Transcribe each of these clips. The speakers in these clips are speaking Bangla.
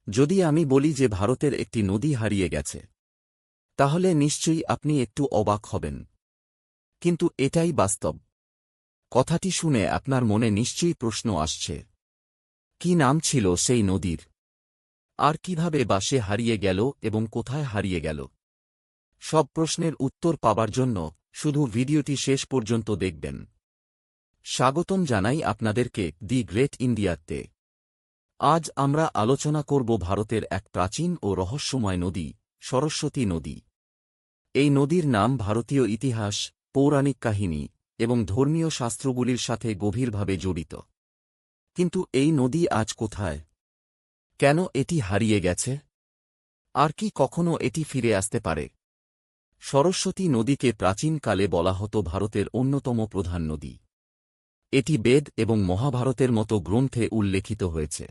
যদি আমি বলি যে ভারতের একটি নদী হারিয়ে গেছে, তাহলে নিশ্চয়ই আপনি একটু অবাক হবেন। কিন্তু এটাই বাস্তব। কথাটি শুনে আপনার মনে নিশ্চয়ই প্রশ্ন আসছে, কি নাম ছিল সেই নদীর? আর কিভাবে বা সে হারিয়ে গেল এবং কোথায় হারিয়ে গেল? সব প্রশ্নের উত্তর পাবার জন্য শুধু ভিডিওটি শেষ পর্যন্ত দেখবেন। স্বাগতম জানাই আপনাদেরকে দি গ্রেট ইন্ডিয়াতে। আজ আমরা আলোচনা করব ভারতের এক প্রাচীন ও রহস্যময় নদী, সরস্বতী নদী। এই নদীর নাম ভারতীয় ইতিহাস, পৌরাণিক কাহিনী এবং ধর্মীয় শাস্ত্রগুলির সাথে গভীরভাবে জড়িত। কিন্তু এই নদী আজ কোথায়? কেন এটি হারিয়ে গেছে? আর কি কখনো এটি ফিরে আসতে পারে? সরস্বতী নদীকে প্রাচীনকালে বলা হতো ভারতের অন্যতম প্রধান নদী। এটি বেদ এবং মহাভারতের মতো গ্রন্থে উল্লেখিত হয়েছে।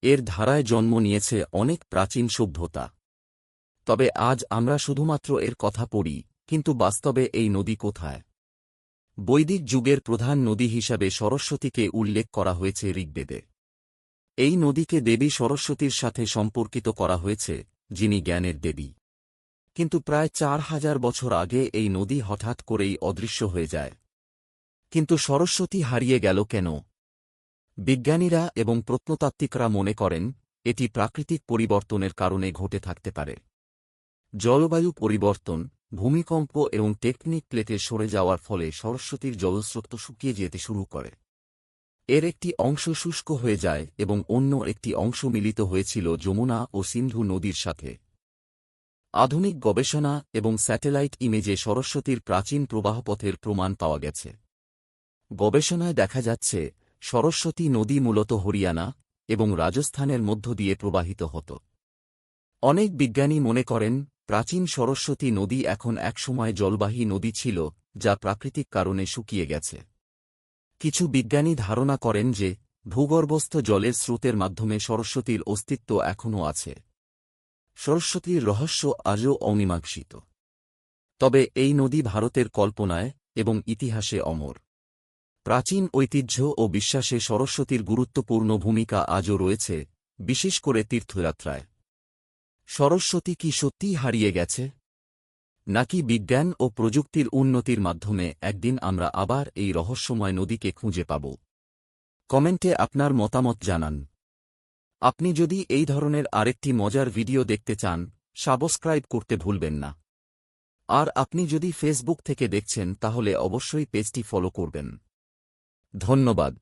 এর ধারায় জন্ম নিয়েছে অনেক প্রাচীন সভ্যতা। তবে আজ আমরা শুধুমাত্র এর কথা পড়ি, কিন্তু বাস্তবে এই নদী কোথায়? বৈদিক যুগের প্রধান নদী হিসাবে সরস্বতীকে উল্লেখ করা হয়েছে ঋগ্বেদে। এই নদীকে দেবী সরস্বতীর সাথে সম্পর্কিত করা হয়েছে, যিনি জ্ঞানের দেবী। কিন্তু প্রায় ৪,০০০ বছর আগে এই নদী হঠাৎ করেই অদৃশ্য হয়ে যায়। কিন্তু সরস্বতী হারিয়ে গেল কেন? বিজ্ঞানীরা এবং প্রত্নতাত্ত্বিকরা মনে করেন, এটি প্রাকৃতিক পরিবর্তনের কারণে ঘটে থাকতে পারে। জলবায়ু পরিবর্তন, ভূমিকম্প এবং টেকটনিক প্লেটে সরে যাওয়ার ফলে সরস্বতীর জলস্রোত শুকিয়ে যেতে শুরু করে। এর একটি অংশ শুষ্ক হয়ে যায় এবং অন্য একটি অংশ মিলিত হয়েছিল যমুনা ও সিন্ধু নদীর সাথে। আধুনিক গবেষণা এবং স্যাটেলাইট ইমেজে সরস্বতীর প্রাচীন প্রবাহপথের প্রমাণ পাওয়া গেছে। গবেষণায় দেখা যাচ্ছে, সরস্বতী নদী মূলত হরিয়ানা এবং রাজস্থানের মধ্য দিয়ে প্রবাহিত হতো। অনেক বিজ্ঞানী মনে করেন, প্রাচীন সরস্বতী নদী এখন একসময় জলবাহী নদী ছিল, যা প্রাকৃতিক কারণে শুকিয়ে গেছে। কিছু বিজ্ঞানী ধারণা করেন যে, ভূগর্ভস্থ জলের স্রোতের মাধ্যমে সরস্বতীর অস্তিত্ব এখনও আছে। সরস্বতীর রহস্য আজও অমীমাংসিত। তবে এই নদী ভারতের কল্পনায় এবং ইতিহাসে অমর। প্রাচীন ঐতিহ্য ও বিশ্বাসে সরস্বতীর গুরুত্বপূর্ণ ভূমিকা আজও রয়েছে, বিশেষ করে তীর্থযাত্রায়। সরস্বতী কি সত্যিই হারিয়ে গেছে? নাকি বিজ্ঞান ও প্রযুক্তির উন্নতির মাধ্যমে একদিন আমরা আবার এই রহস্যময় নদীকে খুঁজে পাব? কমেন্টে আপনার মতামত জানান। আপনি যদি এই ধরনের আরেকটি মজার ভিডিও দেখতে চান, সাবস্ক্রাইব করতে ভুলবেন না। আর আপনি যদি ফেসবুক থেকে দেখছেন তাহলে অবশ্যই পেজটি ফলো করবেন। ধন্যবাদ।